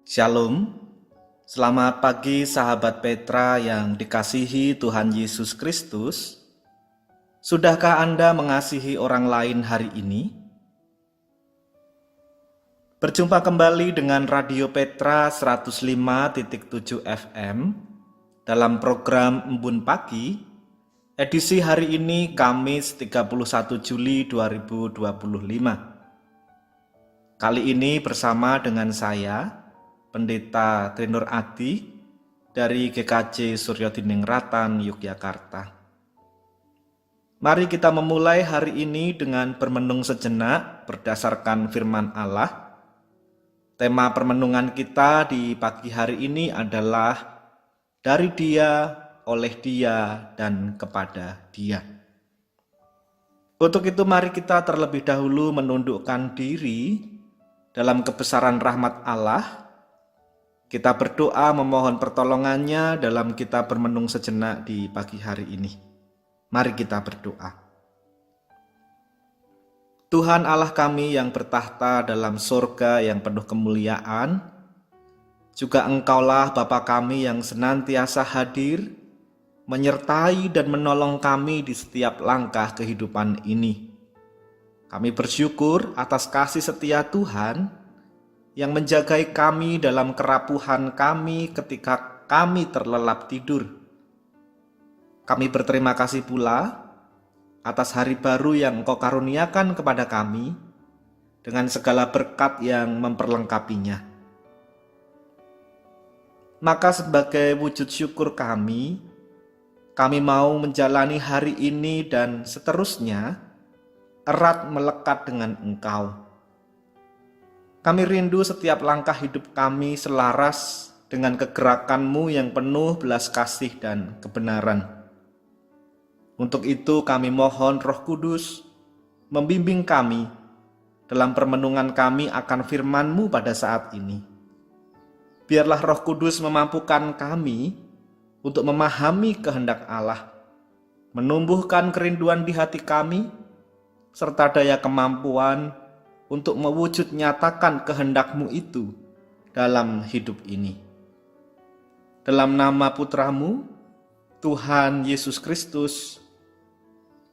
Shalom, selamat pagi sahabat Petra yang dikasihi Tuhan Yesus Kristus. Sudahkah Anda mengasihi orang lain hari ini? Berjumpa kembali dengan Radio Petra 105.7 FM dalam program Embun Pagi, edisi hari ini Kamis 31 Juli 2025. Kali ini bersama dengan saya, Pendeta Trinur Adi dari GKJ Suryo Dinengratan, Yogyakarta. Mari kita memulai hari ini dengan bermenung sejenak berdasarkan firman Allah. Tema permenungan kita di pagi hari ini adalah dari Dia, oleh Dia, dan kepada Dia. Untuk itu mari kita terlebih dahulu menundukkan diri dalam kebesaran rahmat Allah. Kita berdoa memohon pertolongannya dalam kita bermenung sejenak di pagi hari ini. Mari kita berdoa. Tuhan Allah kami yang bertahta dalam surga yang penuh kemuliaan, juga Engkaulah Bapa kami yang senantiasa hadir, menyertai dan menolong kami di setiap langkah kehidupan ini. Kami bersyukur atas kasih setia Tuhan yang menjagai kami dalam kerapuhan kami ketika kami terlelap tidur. Kami berterima kasih pula atas hari baru yang Engkau karuniakan kepada kami dengan segala berkat yang memperlengkapinya. Maka sebagai wujud syukur kami mau menjalani hari ini dan seterusnya erat melekat dengan Engkau. Kami rindu setiap langkah hidup kami selaras dengan kegerakan-Mu yang penuh belas kasih dan kebenaran. Untuk itu kami mohon Roh Kudus membimbing kami dalam permenungan kami akan firman-Mu pada saat ini. Biarlah Roh Kudus memampukan kami untuk memahami kehendak Allah, menumbuhkan kerinduan di hati kami, serta daya kemampuan untuk mewujud nyatakan kehendak-Mu itu dalam hidup ini. Dalam nama Putra-Mu, Tuhan Yesus Kristus,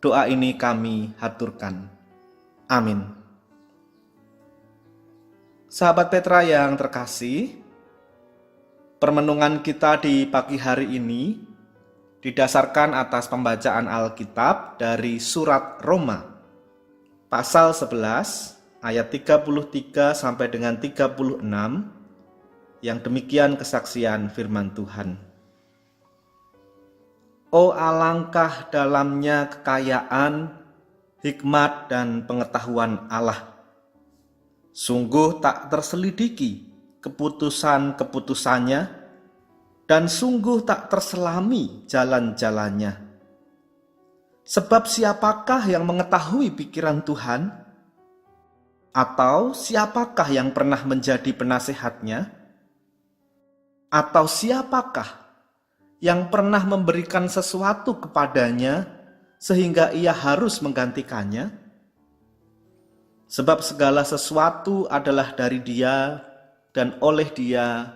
doa ini kami haturkan. Amin. Sahabat Petra yang terkasih, permenungan kita di pagi hari ini didasarkan atas pembacaan Alkitab dari surat Roma, pasal 11, ayat 33 sampai dengan 36, yang demikian kesaksian firman Tuhan. Oh alangkah dalamnya kekayaan, hikmat dan pengetahuan Allah. Sungguh tak terselidiki keputusan-keputusannya, dan sungguh tak terselami jalan-jalannya. Sebab siapakah yang mengetahui pikiran Tuhan? Atau siapakah yang pernah menjadi penasehatnya? Atau siapakah yang pernah memberikan sesuatu kepadanya sehingga ia harus menggantikannya? Sebab segala sesuatu adalah dari Dia dan oleh Dia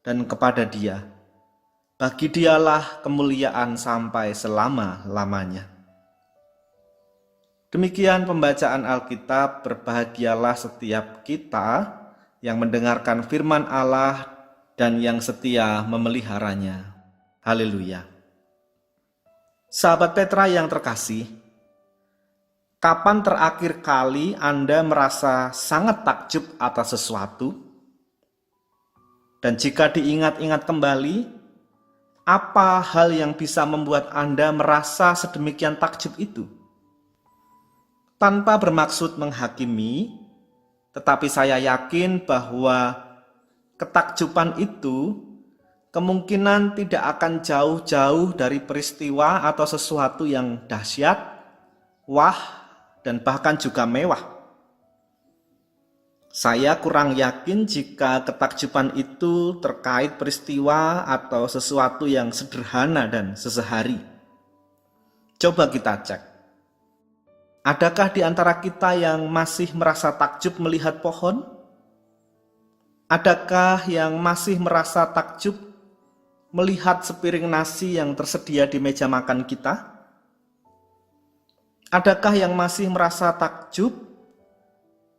dan kepada Dia. Bagi Dialah kemuliaan sampai selama-lamanya. Demikian pembacaan Alkitab. Berbahagialah setiap kita yang mendengarkan firman Allah dan yang setia memeliharanya. Haleluya. Sahabat Petra yang terkasih, kapan terakhir kali Anda merasa sangat takjub atas sesuatu? Dan jika diingat-ingat kembali, apa hal yang bisa membuat Anda merasa sedemikian takjub itu? Tanpa bermaksud menghakimi, tetapi saya yakin bahwa ketakjuban itu kemungkinan tidak akan jauh-jauh dari peristiwa atau sesuatu yang dahsyat, wah, dan bahkan juga mewah. Saya kurang yakin jika ketakjuban itu terkait peristiwa atau sesuatu yang sederhana dan sesehari. Coba kita cek. Adakah di antara kita yang masih merasa takjub melihat pohon? Adakah yang masih merasa takjub melihat sepiring nasi yang tersedia di meja makan kita? Adakah yang masih merasa takjub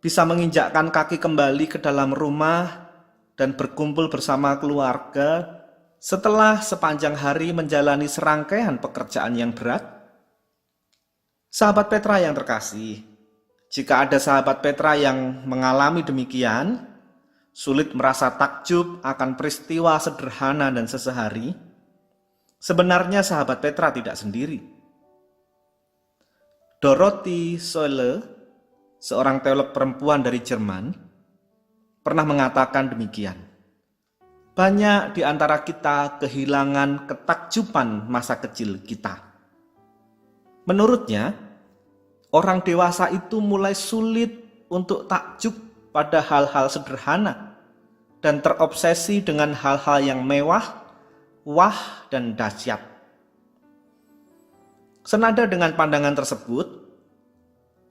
bisa menginjakkan kaki kembali ke dalam rumah dan berkumpul bersama keluarga setelah sepanjang hari menjalani serangkaian pekerjaan yang berat? Sahabat Petra yang terkasih, jika ada sahabat Petra yang mengalami demikian, sulit merasa takjub akan peristiwa sederhana dan sesehari, sebenarnya sahabat Petra tidak sendiri. Dorothee Sölle, seorang teolog perempuan dari Jerman, pernah mengatakan demikian. Banyak di antara kita kehilangan ketakjuban masa kecil kita. Menurutnya, orang dewasa itu mulai sulit untuk takjub pada hal-hal sederhana dan terobsesi dengan hal-hal yang mewah, wah, dan dahsyat. Senada dengan pandangan tersebut,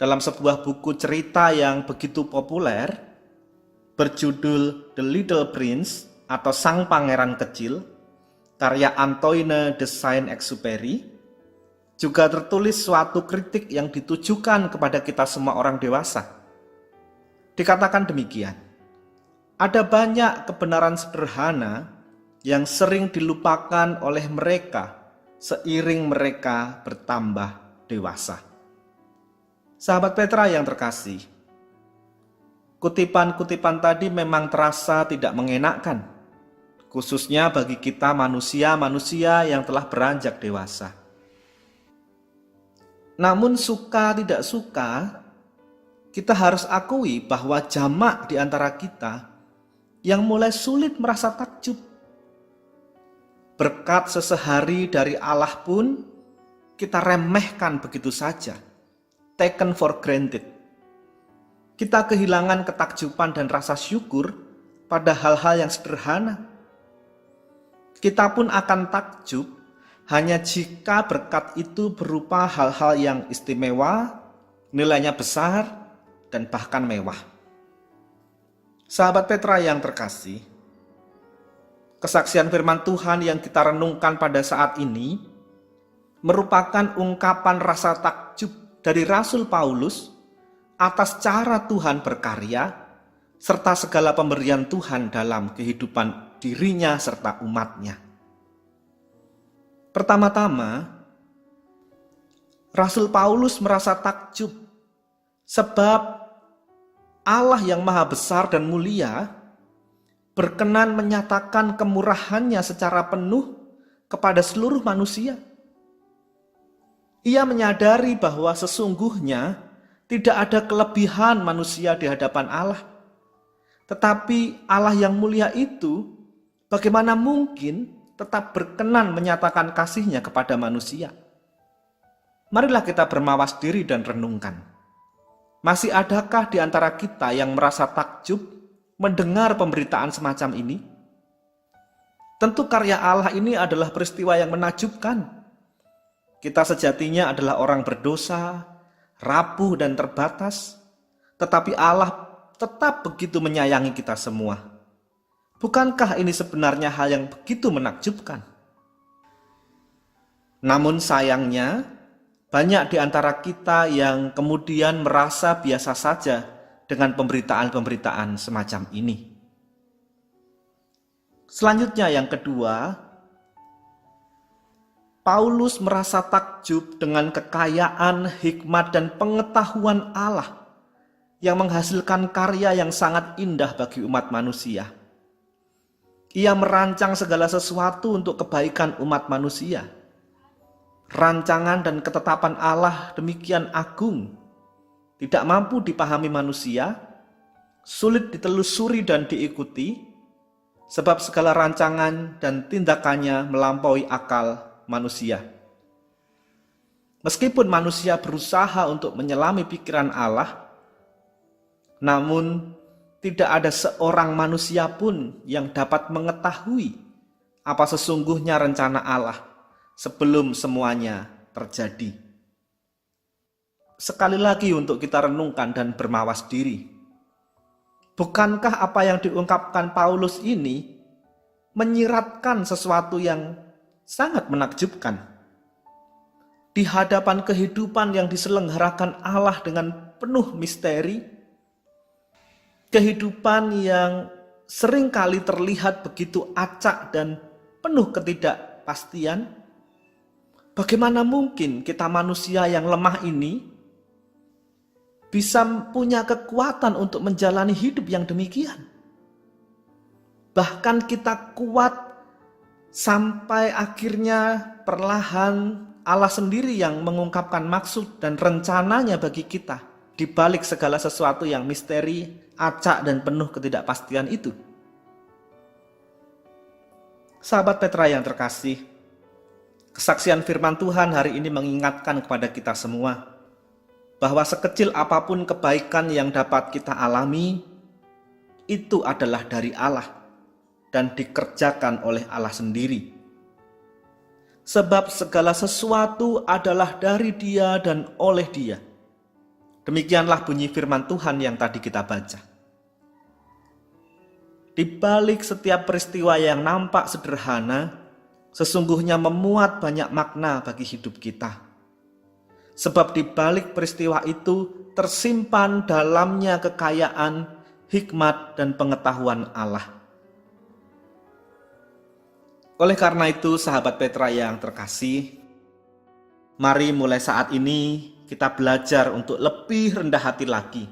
dalam sebuah buku cerita yang begitu populer berjudul The Little Prince atau Sang Pangeran Kecil, karya Antoine de Saint-Exupéry, juga tertulis suatu kritik yang ditujukan kepada kita semua orang dewasa. Dikatakan demikian, ada banyak kebenaran sederhana yang sering dilupakan oleh mereka seiring mereka bertambah dewasa. Sahabat Petra yang terkasih, kutipan-kutipan tadi memang terasa tidak mengenakkan, khususnya bagi kita manusia-manusia yang telah beranjak dewasa. Namun suka tidak suka, kita harus akui bahwa jamak di antara kita yang mulai sulit merasa takjub. Berkat sesehari dari Allah pun kita remehkan begitu saja, taken for granted. Kita kehilangan ketakjuban dan rasa syukur pada hal-hal yang sederhana. Kita pun akan takjub hanya jika berkat itu berupa hal-hal yang istimewa, nilainya besar, dan bahkan mewah. Sahabat Petra yang terkasih, kesaksian firman Tuhan yang kita renungkan pada saat ini merupakan ungkapan rasa takjub dari Rasul Paulus atas cara Tuhan berkarya serta segala pemberian Tuhan dalam kehidupan dirinya serta umatnya. Pertama-tama, Rasul Paulus merasa takjub sebab Allah yang maha besar dan mulia berkenan menyatakan kemurahannya secara penuh kepada seluruh manusia. Ia menyadari bahwa sesungguhnya tidak ada kelebihan manusia di hadapan Allah. Tetapi Allah yang mulia itu bagaimana mungkin tetap berkenan menyatakan kasih-Nya kepada manusia? Marilah kita bermawas diri dan renungkan. Masih adakah di antara kita yang merasa takjub mendengar pemberitaan semacam ini? Tentu karya Allah ini adalah peristiwa yang menakjubkan. Kita sejatinya adalah orang berdosa, rapuh dan terbatas, tetapi Allah tetap begitu menyayangi kita semua. Bukankah ini sebenarnya hal yang begitu menakjubkan? Namun sayangnya, banyak di antara kita yang kemudian merasa biasa saja dengan pemberitaan-pemberitaan semacam ini. Selanjutnya yang kedua, Paulus merasa takjub dengan kekayaan, hikmat, dan pengetahuan Allah yang menghasilkan karya yang sangat indah bagi umat manusia. Ia merancang segala sesuatu untuk kebaikan umat manusia. Rancangan dan ketetapan Allah demikian agung, tidak mampu dipahami manusia, sulit ditelusuri dan diikuti, sebab segala rancangan dan tindakannya melampaui akal manusia. Meskipun manusia berusaha untuk menyelami pikiran Allah, namun tidak ada seorang manusia pun yang dapat mengetahui apa sesungguhnya rencana Allah sebelum semuanya terjadi. Sekali lagi untuk kita renungkan dan bermawas diri. Bukankah apa yang diungkapkan Paulus ini menyiratkan sesuatu yang sangat menakjubkan? Di hadapan kehidupan yang diselenggarakan Allah dengan penuh misteri, kehidupan yang seringkali terlihat begitu acak dan penuh ketidakpastian, bagaimana mungkin kita manusia yang lemah ini bisa punya kekuatan untuk menjalani hidup yang demikian? Bahkan kita kuat sampai akhirnya perlahan Allah sendiri yang mengungkapkan maksud dan rencananya bagi kita di balik segala sesuatu yang misteri, acak dan penuh ketidakpastian itu. Sahabat Petra yang terkasih, kesaksian firman Tuhan hari ini mengingatkan kepada kita semua bahwa sekecil apapun kebaikan yang dapat kita alami, itu adalah dari Allah dan dikerjakan oleh Allah sendiri. Sebab segala sesuatu adalah dari Dia dan oleh Dia. Demikianlah bunyi firman Tuhan yang tadi kita baca. Di balik setiap peristiwa yang nampak sederhana, sesungguhnya memuat banyak makna bagi hidup kita. Sebab di balik peristiwa itu tersimpan dalamnya kekayaan, hikmat, dan pengetahuan Allah. Oleh karena itu, sahabat Petra yang terkasih, mari mulai saat ini kita belajar untuk lebih rendah hati lagi.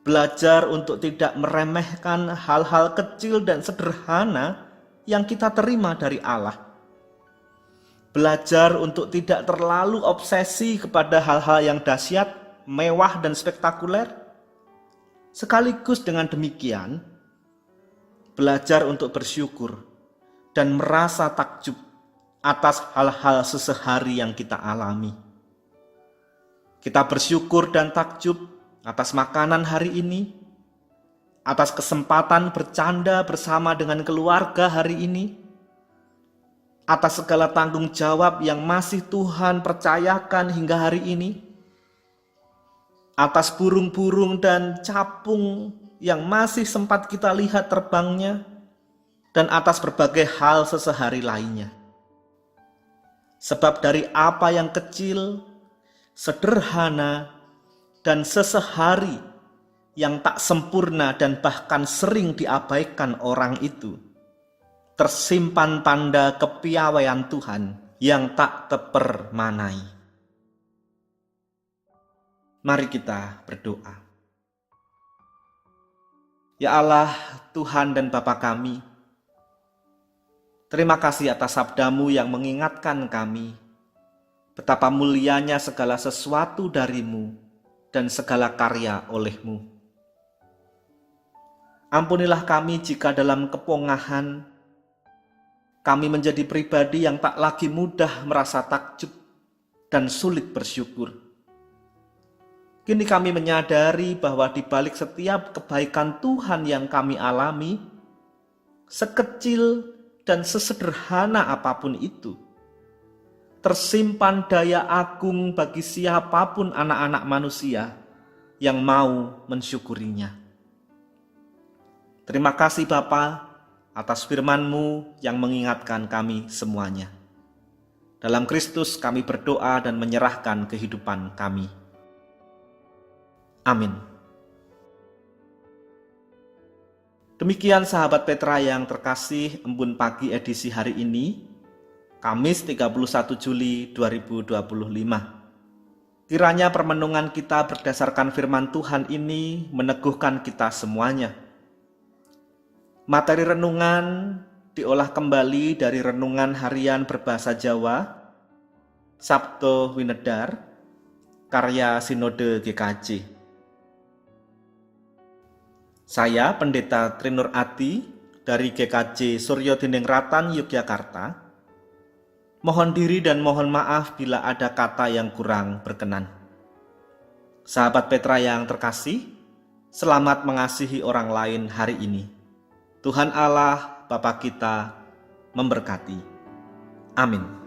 Belajar untuk tidak meremehkan hal-hal kecil dan sederhana yang kita terima dari Allah. Belajar untuk tidak terlalu obsesi kepada hal-hal yang dahsyat, mewah, dan spektakuler. Sekaligus dengan demikian, belajar untuk bersyukur dan merasa takjub atas hal-hal sesehari yang kita alami. Kita bersyukur dan takjub atas makanan hari ini, atas kesempatan bercanda bersama dengan keluarga hari ini, atas segala tanggung jawab yang masih Tuhan percayakan hingga hari ini, atas burung-burung dan capung yang masih sempat kita lihat terbangnya, dan atas berbagai hal sesehari lainnya. Sebab dari apa yang kecil, sederhana, dan sesehari yang tak sempurna dan bahkan sering diabaikan orang itu, tersimpan tanda kepiawaian Tuhan yang tak terpermanai. Mari kita berdoa. Ya Allah, Tuhan dan Bapa kami, terima kasih atas sabda-Mu yang mengingatkan kami betapa mulianya segala sesuatu dari-Mu dan segala karya oleh-Mu. Ampunilah kami jika dalam kepongahan kami menjadi pribadi yang tak lagi mudah merasa takjub dan sulit bersyukur. Kini kami menyadari bahwa di balik setiap kebaikan Tuhan yang kami alami, sekecil dan sesederhana apapun itu, tersimpan daya agung bagi siapapun anak-anak manusia yang mau mensyukurinya. Terima kasih Bapa atas firman-Mu yang mengingatkan kami semuanya. Dalam Kristus kami berdoa dan menyerahkan kehidupan kami. Amin. Demikian sahabat Petra yang terkasih, Embun Pagi edisi hari ini, Kamis 31 Juli 2025. Kiranya permenungan kita berdasarkan firman Tuhan ini meneguhkan kita semuanya. Materi renungan diolah kembali dari renungan harian berbahasa Jawa, Sabto Winedar, karya Sinode GKJ. Saya Pendeta Trinur Ati dari GKJ Suryo Dinengratan, Yogyakarta. Mohon diri dan mohon maaf bila ada kata yang kurang berkenan. Sahabat Petra yang terkasih, selamat mengasihi orang lain hari ini. Tuhan Allah Bapa kita memberkati. Amin.